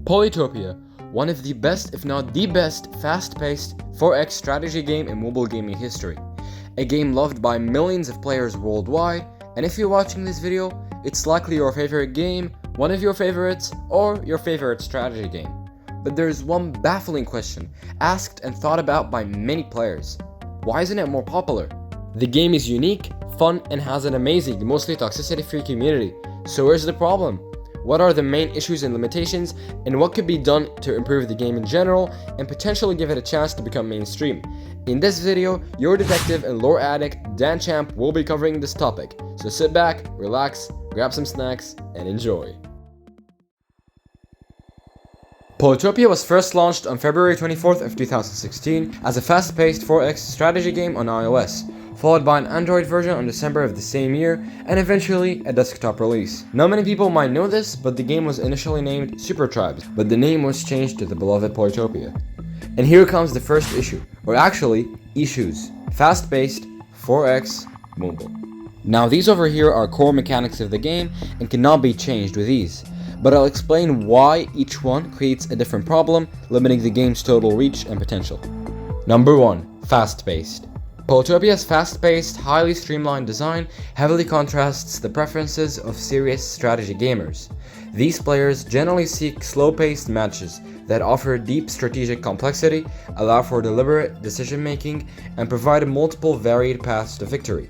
Polytopia, one of the best, if not the best, fast-paced 4X strategy game in mobile gaming history. A game loved by millions of players worldwide, and if you're watching this video, it's likely your favorite game, one of your favorites, or your favorite strategy game. But there's one baffling question, asked and thought about by many players. Why isn't it more popular? The game is unique, fun, and has an amazing, mostly toxicity-free community. So where's the problem? What are the main issues and limitations, and what could be done to improve the game in general, and potentially give it a chance to become mainstream? In this video, your detective and lore addict, Dan Champ, will be covering this topic. So sit back, relax, grab some snacks, and enjoy. Polytopia was first launched on February 24th of 2016 as a fast-paced 4X strategy game on iOS, followed by an Android version on December of the same year, and eventually a desktop release. Not many people might know this, but the game was initially named Super Tribes, but the name was changed to the beloved Polytopia. And here comes the first issue, or actually, issues. Fast-paced, 4X, mobile. Now these over here are core mechanics of the game and cannot be changed with ease, but I'll explain why each one creates a different problem, limiting the game's total reach and potential. Number 1. Fast-paced. Polytopia's fast-paced, highly streamlined design heavily contrasts the preferences of serious strategy gamers. These players generally seek slow-paced matches that offer deep strategic complexity, allow for deliberate decision-making, and provide multiple varied paths to victory,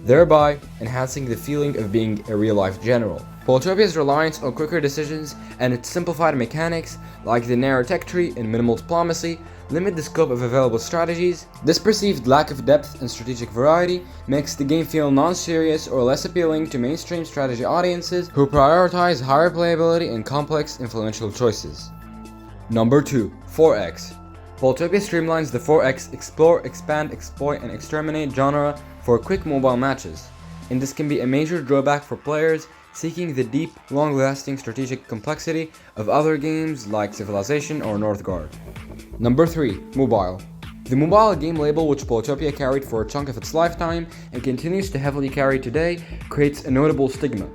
thereby enhancing the feeling of being a real-life general. Polytopia's reliance on quicker decisions and its simplified mechanics, like the narrow tech tree and minimal diplomacy, limit the scope of available strategies. This perceived lack of depth and strategic variety makes the game feel non-serious or less appealing to mainstream strategy audiences who prioritize higher playability and complex, influential choices. Number 2. 4X. Polytopia streamlines the 4X explore, expand, exploit, and exterminate genre for quick mobile matches, and this can be a major drawback for players seeking the deep, long-lasting strategic complexity of other games like Civilization or Northgard. Number 3. Mobile. The mobile game label, which Polytopia carried for a chunk of its lifetime and continues to heavily carry today, creates a notable stigma.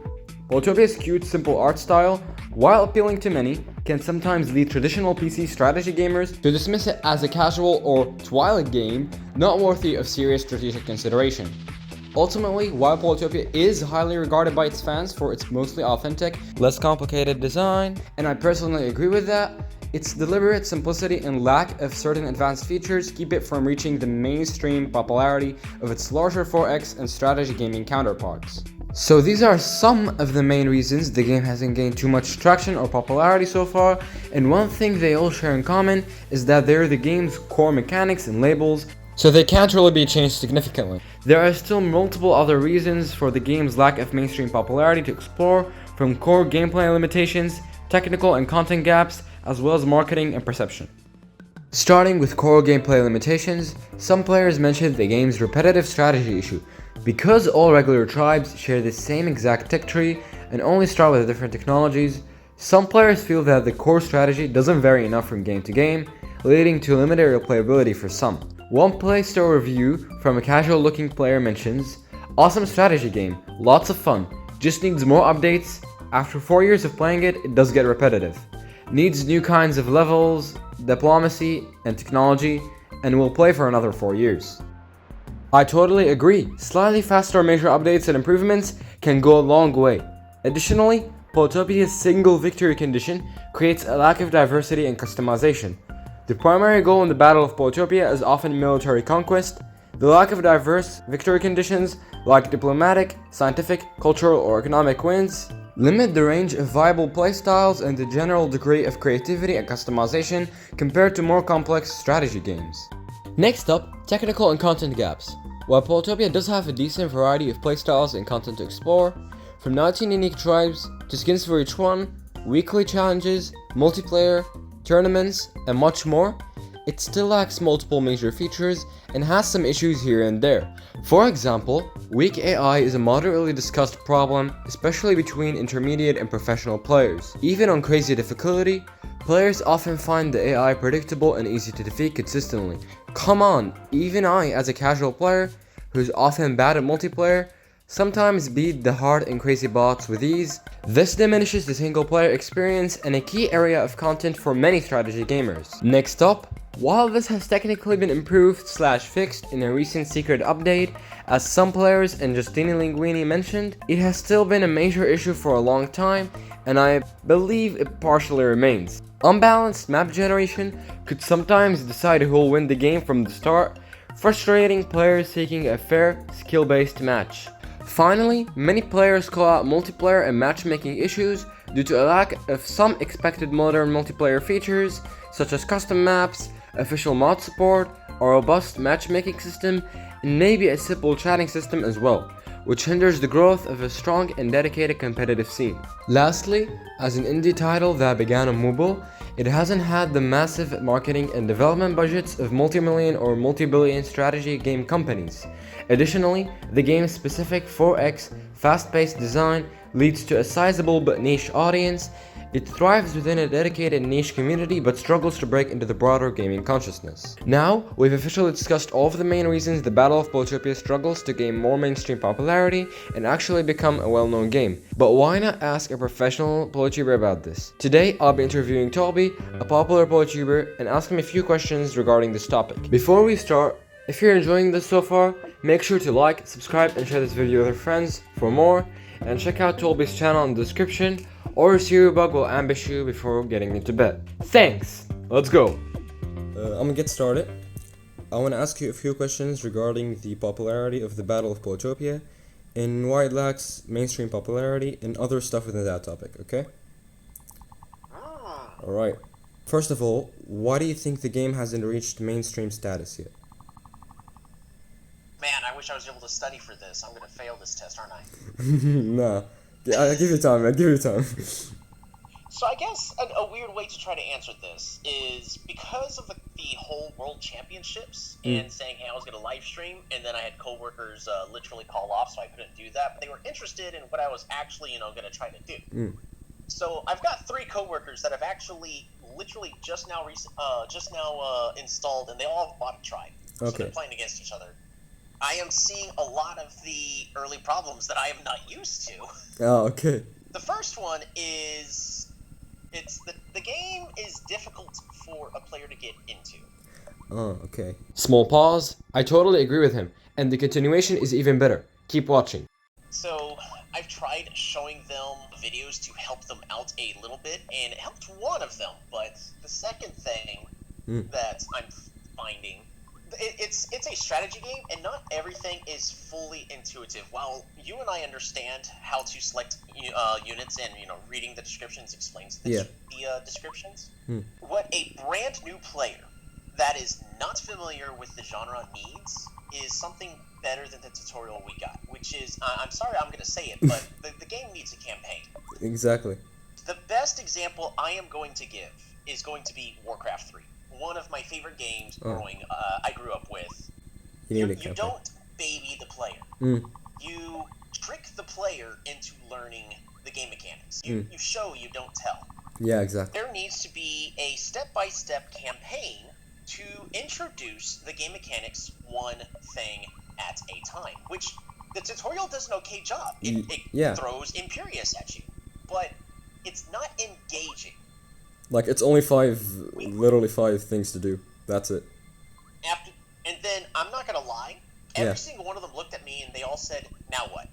Polytopia's cute, simple art style, while appealing to many, can sometimes lead traditional PC strategy gamers to dismiss it as a casual or twilight game not worthy of serious strategic consideration. Ultimately, while Polytopia is highly regarded by its fans for its mostly authentic, less complicated design, and I personally agree with that, its deliberate simplicity and lack of certain advanced features keep it from reaching the mainstream popularity of its larger 4X and strategy gaming counterparts. So these are some of the main reasons the game hasn't gained too much traction or popularity so far, and one thing they all share in common is that they're the game's core mechanics and labels, so they can't really be changed significantly. There are still multiple other reasons for the game's lack of mainstream popularity to explore, from core gameplay limitations, technical and content gaps, as well as marketing and perception. Starting with core gameplay limitations, some players mentioned the game's repetitive strategy issue. Because all regular tribes share the same exact tech tree and only start with different technologies, some players feel that the core strategy doesn't vary enough from game to game, leading to limited replayability for some. One Play Store review from a casual-looking player mentions, "Awesome strategy game, lots of fun, just needs more updates. After 4 years of playing it, it does get repetitive. Needs new kinds of levels, diplomacy, and technology, and will play for another 4 years." I totally agree, slightly faster major updates and improvements can go a long way. Additionally, Polytopia's single victory condition creates a lack of diversity and customization. The primary goal in the Battle of Polytopia is often military conquest. The lack of diverse victory conditions, like diplomatic, scientific, cultural, or economic wins, limit the range of viable playstyles and the general degree of creativity and customization compared to more complex strategy games. Next up, technical and content gaps. While Polytopia does have a decent variety of playstyles and content to explore, from 19 unique tribes to skins for each one, weekly challenges, multiplayer, tournaments, and much more, it still lacks multiple major features and has some issues here and there. For example, weak AI is a moderately discussed problem, especially between intermediate and professional players. Even on crazy difficulty, players often find the AI predictable and easy to defeat consistently. Come on, even I, as a casual player, who's often bad at multiplayer, sometimes beat the hard and crazy bots with ease. This diminishes the single player experience and a key area of content for many strategy gamers. Next up, while this has technically been improved / fixed in a recent secret update, as some players and Justini Linguini mentioned, it has still been a major issue for a long time, and I believe it partially remains. Unbalanced map generation could sometimes decide who will win the game from the start, frustrating players seeking a fair, skill-based match. Finally, many players call out multiplayer and matchmaking issues due to a lack of some expected modern multiplayer features, such as custom maps, official mod support, a robust matchmaking system, and maybe a simple chatting system as well, which hinders the growth of a strong and dedicated competitive scene. Lastly, as an indie title that began on mobile, it hasn't had the massive marketing and development budgets of multi-million or multi-billion strategy game companies. Additionally, the game's specific 4x fast-paced design leads to a sizable but niche audience. It thrives within a dedicated niche community but struggles to break into the broader gaming consciousness. Now, we've officially discussed all of the main reasons the Battle of Polytopia struggles to gain more mainstream popularity and actually become a well-known game. But why not ask a professional Polytuber about this? Today, I'll be interviewing Tolbby, a popular Polytuber, and ask him a few questions regarding this topic. Before we start, if you're enjoying this so far, make sure to like, subscribe, and share this video with your friends for more, and check out Tolbby's channel in the description, or a serial bug will ambush you before getting into bed. Thanks! Let's go! I'm gonna get started. I want to ask you a few questions regarding the popularity of the Battle of Polytopia and why it lacks mainstream popularity and other stuff within that topic, okay? Alright. First of all, why do you think the game hasn't reached mainstream status yet? Man, I wish I was able to study for this. I'm gonna fail this test, aren't I? Nah. I'll give you time, man. Give you time. So I guess a weird way to try to answer this is because of the whole World Championships and saying, hey, I was going to live stream, and then I had coworkers literally call off, so I couldn't do that. But they were interested in what I was actually, going to try to do. So I've got 3 coworkers that have actually literally just now installed, and they all have bought a tribe. So they're playing against each other. I am seeing a lot of the early problems that I am not used to. Oh, okay. The first one is the game is difficult for a player to get into. Oh, okay. Small pause. I totally agree with him, and the continuation is even better. Keep watching. So I've tried showing them videos to help them out a little bit, and it helped one of them. But the second thing that I'm finding, it's a strategy game, and not everything is fully intuitive. While you and I understand how to select units, and reading the descriptions explains the descriptions, what a brand new player that is not familiar with the genre needs is something better than the tutorial we got, which is, I'm sorry I'm going to say it, but the game needs a campaign. Exactly. The best example I am going to give is going to be Warcraft 3. One of my favorite games I grew up with. You don't baby the player. You trick the player into learning the game mechanics. You show, you don't tell. Yeah, exactly. There needs to be a step-by-step campaign to introduce the game mechanics one thing at a time, which the tutorial does an okay job. It throws Imperius at you, but it's not engaging. Like, it's only literally 5 things to do. That's it. And then, I'm not gonna lie, every single one of them looked at me and they all said, now what?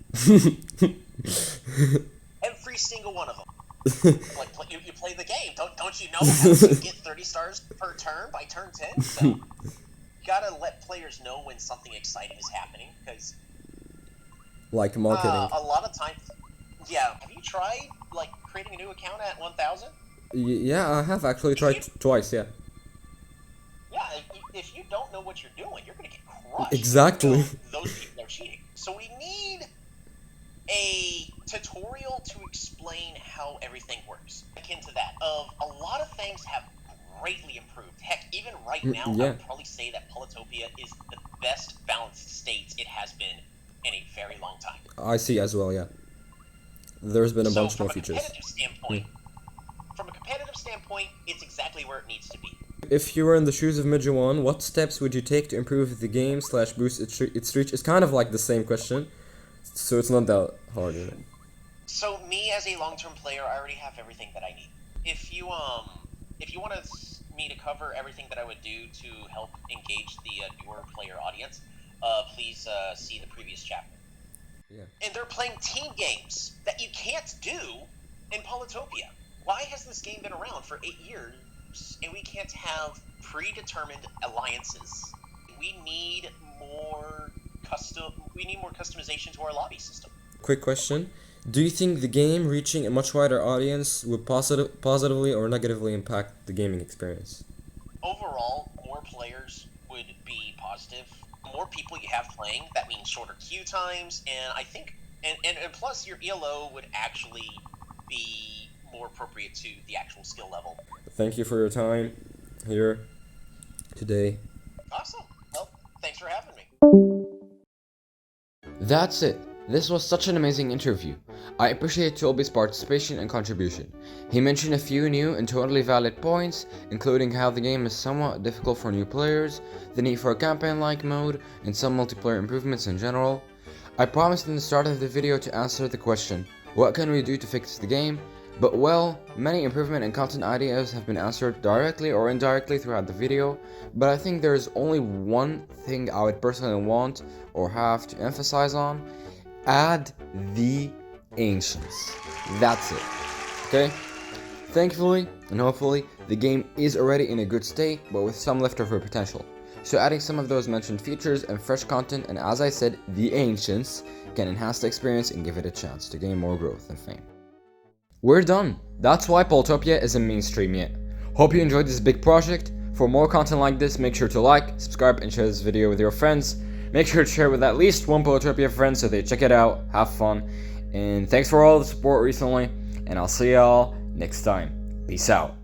Every single one of them. Like, you play the game, don't you know how to get 30 stars per turn by turn 10? So, you gotta let players know when something exciting is happening, because... Like marketing. A lot of times... Yeah, have you tried, like, creating a new account at 1,000? Yeah, I have actually tried twice, yeah. Yeah, if you don't know what you're doing, you're gonna get crushed. Exactly. Those people are cheating. So we need a tutorial to explain how everything works. Akin to that, a lot of things have greatly improved. Heck, even right now, I would probably say that Polytopia is the best balanced state it has been in a very long time. I see as well, yeah. There's been a bunch more features. From a competitive standpoint, it's exactly where it needs to be. If you were in the shoes of midjiwan, what steps would you take to improve the game / boost its reach? It's kind of like the same question, So it's not that hard, is it? So me as a long-term player, I already have everything that I need. If you want me to cover everything that I would do to help engage the newer player audience, please see the previous chapter. Yeah. And they're playing team games that you can't do in Polytopia. Why has this game been around for 8 years and we can't have predetermined alliances? We need more customization to our lobby system. Quick question. Do you think the game reaching a much wider audience would positively or negatively impact the gaming experience? Overall, more players would be positive. More people you have playing, that means shorter queue times, and I think, and plus your ELO would actually be more appropriate to the actual skill level. Thank you for your time here today. Awesome. Well, thanks for having me. That's it. This was such an amazing interview. I appreciate Tolbby's participation and contribution. He mentioned a few new and totally valid points, including how the game is somewhat difficult for new players, the need for a campaign-like mode, and some multiplayer improvements in general. I promised in the start of the video to answer the question, what can we do to fix the game? But well, many improvement and content ideas have been answered directly or indirectly throughout the video, but I think there is only one thing I would personally want or have to emphasize on. Add the ancients. That's it. Okay? Thankfully and hopefully the game is already in a good state, but with some leftover potential. So adding some of those mentioned features and fresh content, and as I said, the ancients, can enhance the experience and give it a chance to gain more growth and fame. We're done. That's why Polytopia isn't mainstream yet. Hope you enjoyed this big project. For more content like this, make sure to like, subscribe, and share this video with your friends. Make sure to share it with at least one Polytopia friend so they check it out, have fun. And thanks for all the support recently, and I'll see y'all next time. Peace out.